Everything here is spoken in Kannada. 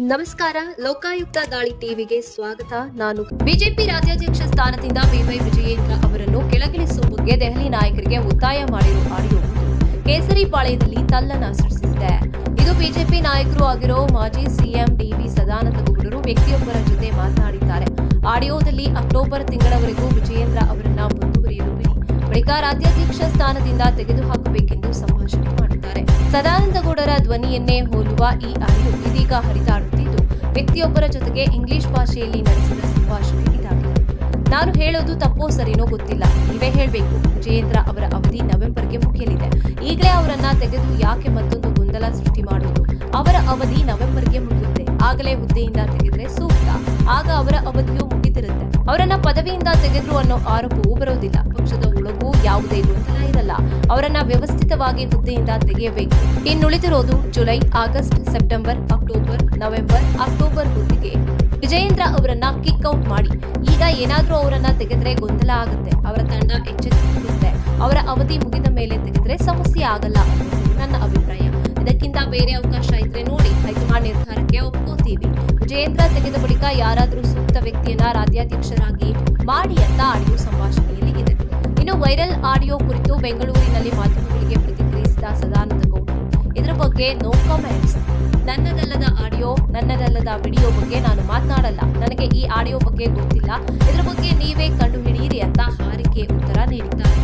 ನಮಸ್ಕಾರ. ಲೋಕಾಯುಕ್ತ ದಾಳಿ ಟಿವಿಗೆ ಸ್ವಾಗತ. ನಾನು ಬಿಜೆಪಿ ರಾಜ್ಯಾಧ್ಯಕ್ಷ ಸ್ಥಾನದಿಂದ ಬಿವೈ ವಿಜಯೇಂದ್ರ ಅವರನ್ನು ಕೆಳಗಿಳಿಸುವ ಬಗ್ಗೆ ದೆಹಲಿ ನಾಯಕರಿಗೆ ಒತ್ತಾಯ ಮಾಡಿರುವ ಆಡಿಯೋ ಕೇಸರಿಪಾಳ್ಯದಲ್ಲಿ ತಲ್ಲಣ ಸೃಷ್ಟಿಸಿದೆ. ಇದು ಬಿಜೆಪಿ ನಾಯಕರು ಆಗಿರೋ ಮಾಜಿ ಸಿಎಂ ಡಿವಿ ಸದಾನಂದ ಗೌಡರು ವ್ಯಕ್ತಿಯೊಬ್ಬರ ಜೊತೆ ಮಾತನಾಡಿದ್ದಾರೆ. ಆಡಿಯೋದಲ್ಲಿ ಅಕ್ಟೋಬರ್ ತಿಂಗಳವರೆಗೂ ವಿಜಯೇಂದ್ರ ಅವರನ್ನ ಮುಂದುವರಿಯಲು ಬಿಡಿ, ಬಳಿಕ ರಾಜ್ಯಾಧ್ಯಕ್ಷ ಸ್ಥಾನದಿಂದ ತೆಗೆದುಹಾಕಬೇಕೆಂದು ಸಂಭಾಷಣೆ ಮಾಡಿದ್ದಾರೆ. ಸದಾನಂದ ಗೌಡರ ಧ್ವನಿಯನ್ನೇ ಹೋಲುವ ಈ ಆಡಿಯೋ ಇದೀಗ ಹರಿದಾಡುತ್ತಿದ್ದು, ವ್ಯಕ್ತಿಯೊಬ್ಬರ ಜೊತೆಗೆ ಇಂಗ್ಲಿಷ್ ಭಾಷೆಯಲ್ಲಿ ನಡೆಸಿದ ಸಂಭಾಷಣೆ ಇದಾಗಿದೆ. ನಾನು ಹೇಳೋದು ತಪ್ಪೋ ಸರಿನೋ ಗೊತ್ತಿಲ್ಲ, ನೀವೇ ಹೇಳಬೇಕು. ವಿಜಯೇಂದ್ರ ಅವರ ಅವಧಿ ನವೆಂಬರ್ಗೆ ಮುಗಿಯಲಿದೆ. ಈಗಲೇ ಅವರನ್ನ ತೆಗೆದು ಯಾಕೆ ಮತ್ತೊಂದು ಗೊಂದಲ ಸೃಷ್ಟಿ ಮಾಡುವುದು? ಅವರ ಅವಧಿ ನವೆಂಬರ್ಗೆ ಮುಗಿಯುತ್ತೆ. ಆಗಲೇ ಹುದ್ದೆಯಿಂದ ತೆಗೆದ್ರೆ ಸೂಕ್ತ. ಆಗ ಅವರ ಅವಧಿಯು ಮುಗಿದಿರುತ್ತೆ. ಅವರನ್ನ ಪದವಿಯಿಂದ ತೆಗೆದ್ರು ಅನ್ನೋ ಆರೋಪವೂ ಬರೋದಿಲ್ಲ. ಪಕ್ಷದ ಒಳಗೂ ಯಾವುದೇ ಗೊಂದಲ ಇರಲ್ಲ. ಅವರನ್ನ ವ್ಯವಸ್ಥಿತವಾಗಿ ಹುದ್ದೆಯಿಂದ ತೆಗೆಯಬೇಕು. ಇನ್ನುಳಿದಿರೋದು July, August, September, October, November, October ಹೊತ್ತಿಗೆ ವಿಜಯೇಂದ್ರ ಅವರನ್ನ ಕಿಕ್ ಔಟ್ ಮಾಡಿ. ಈಗ ಏನಾದ್ರೂ ಅವರನ್ನ ತೆಗೆದ್ರೆ ಗೊಂದಲ ಆಗುತ್ತೆ. ಅವರ ತಂಡ ಎಚ್ಚೆತ್ತುಕೊಳ್ಳುತ್ತೆ. ಅವರ ಅವಧಿ ಮುಗಿದ ಮೇಲೆ ತೆಗೆದ್ರೆ ಸಮಸ್ಯೆ ಆಗಲ್ಲ ಅನ್ನೋದು ನನ್ನ ಅಭಿಪ್ರಾಯ. ಇದಕ್ಕಿಂತ ಬೇರೆ ಅವಕಾಶ ಇದ್ರೆ ನೋಡಿ, ಹೈಕಮಾಂಡ್ ನಿರ್ಧಾರಕ್ಕೆ ಒಪ್ಕೋತೀವಿ. ವಿಜಯೇಂದ್ರ ತೆಗೆದ ಬಳಿಕ ಯಾರಾದ್ರೂ ಸೂಕ್ತ ವ್ಯಕ್ತಿಯನ್ನ ರಾಜ್ಯಾಧ್ಯಕ್ಷರಾಗಿ ಮಾಡಿ ಅಂತ ಆಡಿಯೋ ಸಂಭಾಷಣೆಯಲ್ಲಿ ಇದೆ. ಇನ್ನು ವೈರಲ್ ಆಡಿಯೋ ಕುರಿತು ಬೆಂಗಳೂರಿನಲ್ಲಿ ಮಾಧ್ಯಮಗಳಿಗೆ ಪ್ರತಿಕ್ರಿಯಿಸಿದ ಸದಾನಂದ ಗೌಡರು, ಇದರ ಬಗ್ಗೆ ನೋ ಕಾಮೆಂಟ್ಸ್. ನನ್ನದಲ್ಲದ ಆಡಿಯೋ, ನನ್ನದಲ್ಲದ ವಿಡಿಯೋ ಬಗ್ಗೆ ನಾನು ಮಾತನಾಡಲ್ಲ. ನನಗೆ ಈ ಆಡಿಯೋ ಬಗ್ಗೆ ಗೊತ್ತಿಲ್ಲ. ಇದರ ಬಗ್ಗೆ ನೀವೇ ಕಂಡುಹಿಡಿಯಿರಿ ಅಂತ ಹಾರಿಕೆ ಉತ್ತರ ನೀಡಿದ್ದಾರೆ.